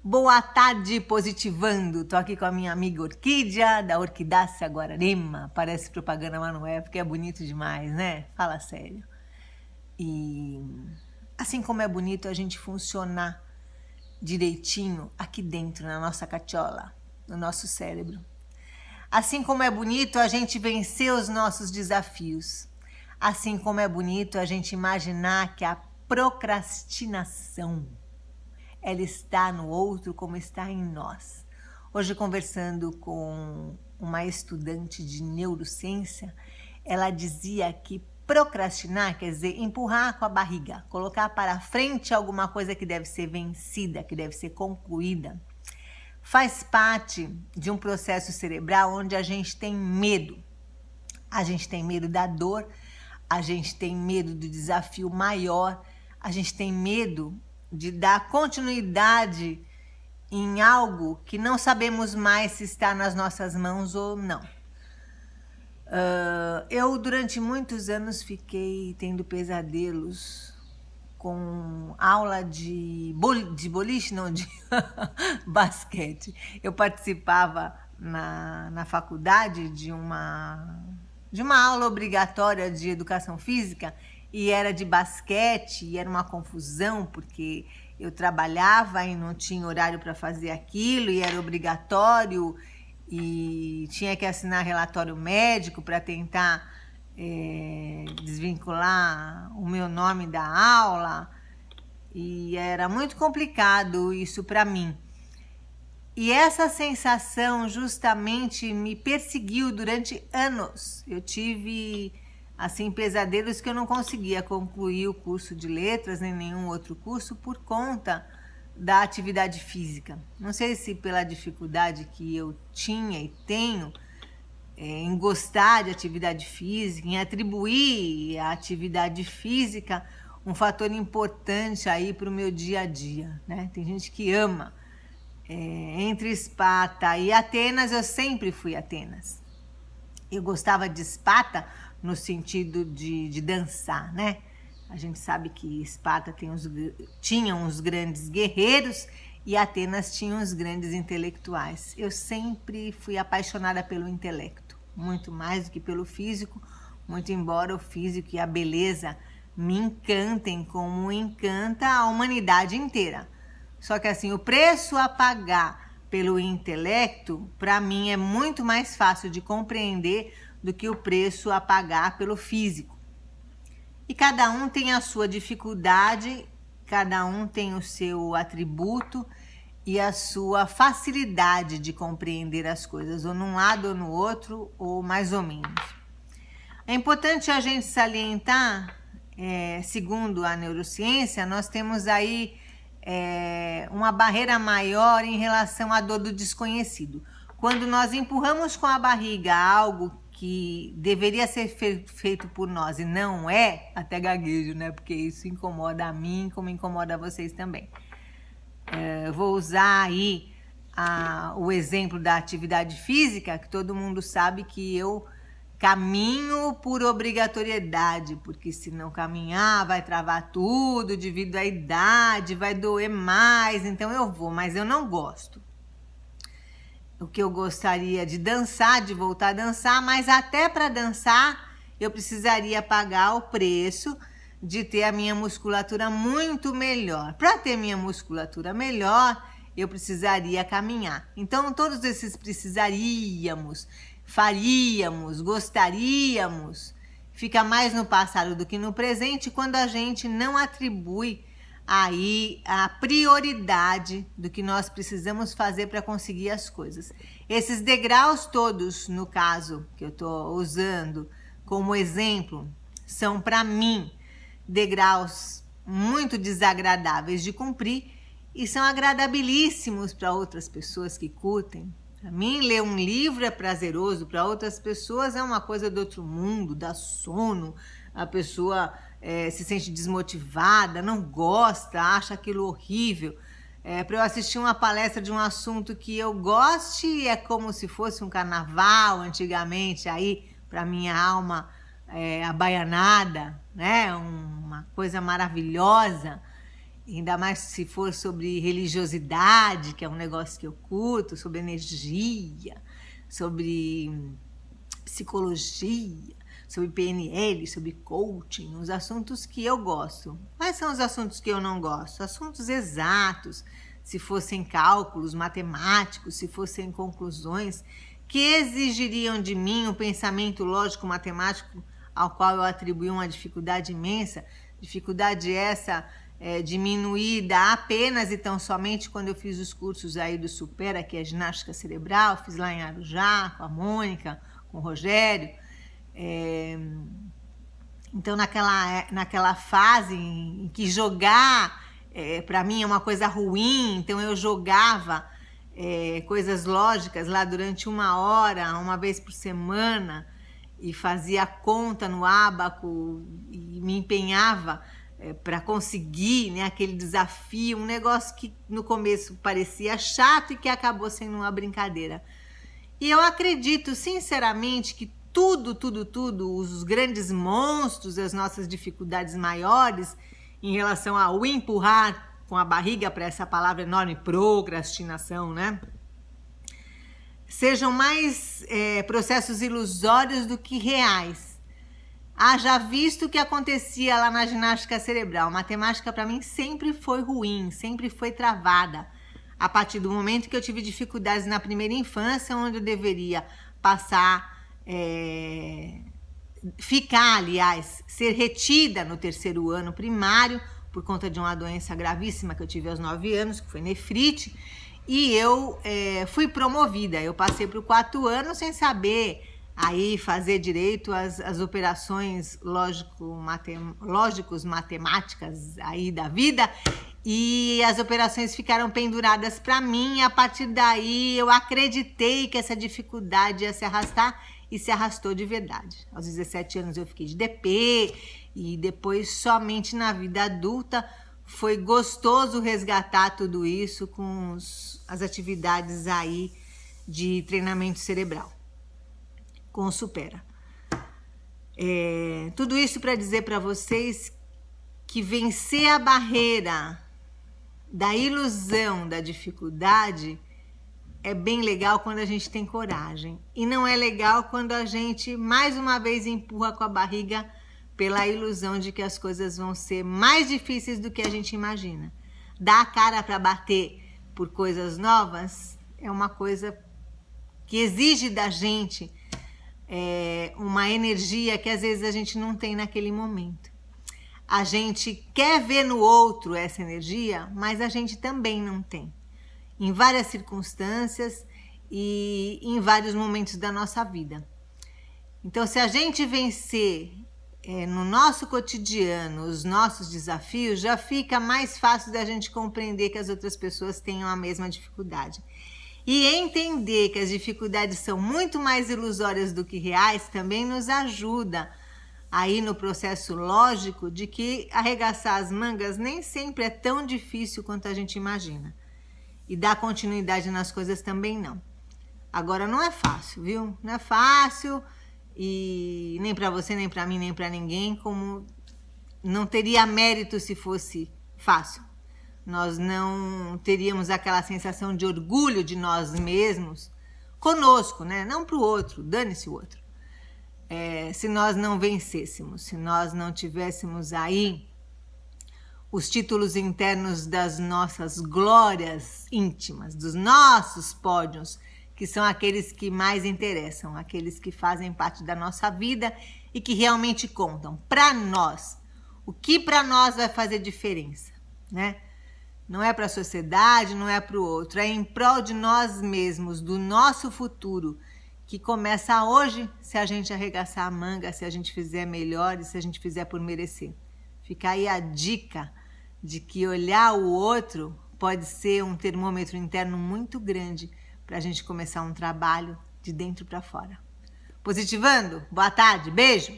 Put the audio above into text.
Boa tarde, positivando. Tô aqui com a minha amiga Orquídea, da Orquidácea Guararema. Parece propaganda, mas não é, porque é bonito demais, né? Fala sério. E assim como é bonito a gente funcionar direitinho aqui dentro, na nossa cachola, no nosso cérebro. Assim como é bonito a gente vencer os nossos desafios. Assim como é bonito a gente imaginar que a procrastinação ela está no outro como está em nós. Hoje, conversando com uma estudante de neurociência, ela dizia que procrastinar quer dizer empurrar com a barriga, colocar para frente alguma coisa que deve ser vencida, que deve ser concluída. Faz parte de um processo cerebral onde a gente tem medo. A gente tem medo da dor, a gente tem medo do desafio maior, a gente tem medo de dar continuidade em algo que não sabemos mais se está nas nossas mãos ou não. Eu, durante muitos anos, fiquei tendo pesadelos com aula de boliche, não, de basquete. Eu participava na faculdade de uma aula obrigatória de educação física e era de basquete e era uma confusão porque eu trabalhava e não tinha horário para fazer aquilo e era obrigatório e tinha que assinar relatório médico para tentar desvincular o meu nome da aula e era muito complicado isso para mim. E essa sensação justamente me perseguiu durante anos. Eu tive assim pesadelos que eu não conseguia concluir o curso de letras nem nenhum outro curso por conta da atividade física. Não sei se pela dificuldade que eu tinha e tenho em gostar de atividade física, em atribuir à atividade física um fator importante aí para o meu dia a dia, né? Tem gente que ama. Entre Esparta e Atenas, eu sempre fui Atenas. Eu gostava de Esparta no sentido de dançar, né? A gente sabe que Esparta tinha uns grandes guerreiros e Atenas tinha uns grandes intelectuais. Eu sempre fui apaixonada pelo intelecto, muito mais do que pelo físico, muito embora o físico e a beleza me encantem como encanta a humanidade inteira. Só que assim, o preço a pagar pelo intelecto, para mim, é muito mais fácil de compreender do que o preço a pagar pelo físico. E cada um tem a sua dificuldade, cada um tem o seu atributo e a sua facilidade de compreender as coisas, ou num lado ou no outro, ou mais ou menos. É importante a gente salientar, segundo a neurociência, nós temos aí uma barreira maior em relação à dor do desconhecido. Quando nós empurramos com a barriga algo que deveria ser feito por nós e não é, até gaguejo, né? Porque isso incomoda a mim como incomoda a vocês também. Vou usar aí o exemplo da atividade física, que todo mundo sabe que eu caminho por obrigatoriedade, porque se não caminhar vai travar tudo devido à idade, vai doer mais, então eu vou, mas eu não gosto. O que eu gostaria de dançar, de voltar a dançar, mas até para dançar eu precisaria pagar o preço de ter a minha musculatura muito melhor. Para ter minha musculatura melhor, eu precisaria caminhar. Então, todos esses precisaríamos, faríamos, gostaríamos, fica mais no passado do que no presente quando a gente não atribui aí a prioridade do que nós precisamos fazer para conseguir as coisas. Esses degraus todos, no caso que eu estou usando como exemplo, são para mim degraus muito desagradáveis de cumprir e são agradabilíssimos para outras pessoas que curtem. Para mim, ler um livro é prazeroso, para outras pessoas é uma coisa do outro mundo, dá sono, a pessoa se sente desmotivada, não gosta, acha aquilo horrível. Para eu assistir uma palestra de um assunto que eu goste, é como se fosse um carnaval antigamente, aí para minha alma abaianada, né? Uma coisa maravilhosa. ainda mais se for sobre religiosidade, que é um negócio que eu curto, sobre energia, sobre psicologia, sobre PNL, sobre coaching, os assuntos que eu gosto. Quais são os assuntos que eu não gosto? Assuntos exatos, se fossem cálculos matemáticos, se fossem conclusões que exigiriam de mim um pensamento lógico-matemático ao qual eu atribuí uma dificuldade imensa, dificuldade essa diminuída apenas e tão somente quando eu fiz os cursos aí do Supera, que é ginástica cerebral, fiz lá em Arujá, com a Mônica, com o Rogério. Então, naquela fase em que jogar, para mim, é uma coisa ruim, então eu jogava coisas lógicas lá durante 1 hora, uma vez por semana, e fazia conta no ábaco e me empenhava para conseguir, né, aquele desafio, um negócio que no começo parecia chato e que acabou sendo uma brincadeira. E eu acredito sinceramente que tudo, os grandes monstros, as nossas dificuldades maiores em relação ao empurrar com a barriga para essa palavra enorme, procrastinação, né? Sejam mais processos ilusórios do que reais. Haja visto o que acontecia lá na ginástica cerebral. A matemática para mim sempre foi ruim, sempre foi travada. A partir do momento que eu tive dificuldades na primeira infância, onde eu deveria ser retida no 3º ano primário, por conta de uma doença gravíssima que eu tive aos 9 anos, que foi nefrite, e eu fui promovida. Eu passei para o 4º ano sem saber aí fazer direito às operações lógicos-matemáticas aí da vida, e as operações ficaram penduradas para mim, e a partir daí eu acreditei que essa dificuldade ia se arrastar, e se arrastou de verdade. Aos 17 anos eu fiquei de DP, e depois somente na vida adulta foi gostoso resgatar tudo isso com as atividades aí de treinamento cerebral, com o Supera. Tudo isso para dizer para vocês que vencer a barreira da ilusão, da dificuldade, é bem legal quando a gente tem coragem. E não é legal quando a gente, mais uma vez, empurra com a barriga pela ilusão de que as coisas vão ser mais difíceis do que a gente imagina. Dar a cara para bater por coisas novas é uma coisa que exige da gente uma energia que às vezes a gente não tem naquele momento. A gente quer ver no outro essa energia, mas a gente também não tem. Em várias circunstâncias e em vários momentos da nossa vida. Então, se a gente vencer no nosso cotidiano os nossos desafios, já fica mais fácil da gente compreender que as outras pessoas tenham a mesma dificuldade. E entender que as dificuldades são muito mais ilusórias do que reais também nos ajuda aí no processo lógico de que arregaçar as mangas nem sempre é tão difícil quanto a gente imagina. E dar continuidade nas coisas também não. Agora, não é fácil, viu? Não é fácil, e nem para você, nem para mim, nem para ninguém, como não teria mérito se fosse fácil. Nós não teríamos aquela sensação de orgulho de nós mesmos conosco, né? Não para o outro, dane-se o outro. Se nós não vencêssemos, se nós não tivéssemos aí os títulos internos das nossas glórias íntimas, dos nossos pódios, que são aqueles que mais interessam, aqueles que fazem parte da nossa vida e que realmente contam para nós. O que para nós vai fazer diferença, né? Não é para a sociedade, não é para o outro, é em prol de nós mesmos, do nosso futuro, que começa hoje, se a gente arregaçar a manga, se a gente fizer melhor e se a gente fizer por merecer. Fica aí a dica de que olhar o outro pode ser um termômetro interno muito grande para a gente começar um trabalho de dentro para fora. Positivando? Boa tarde, beijo!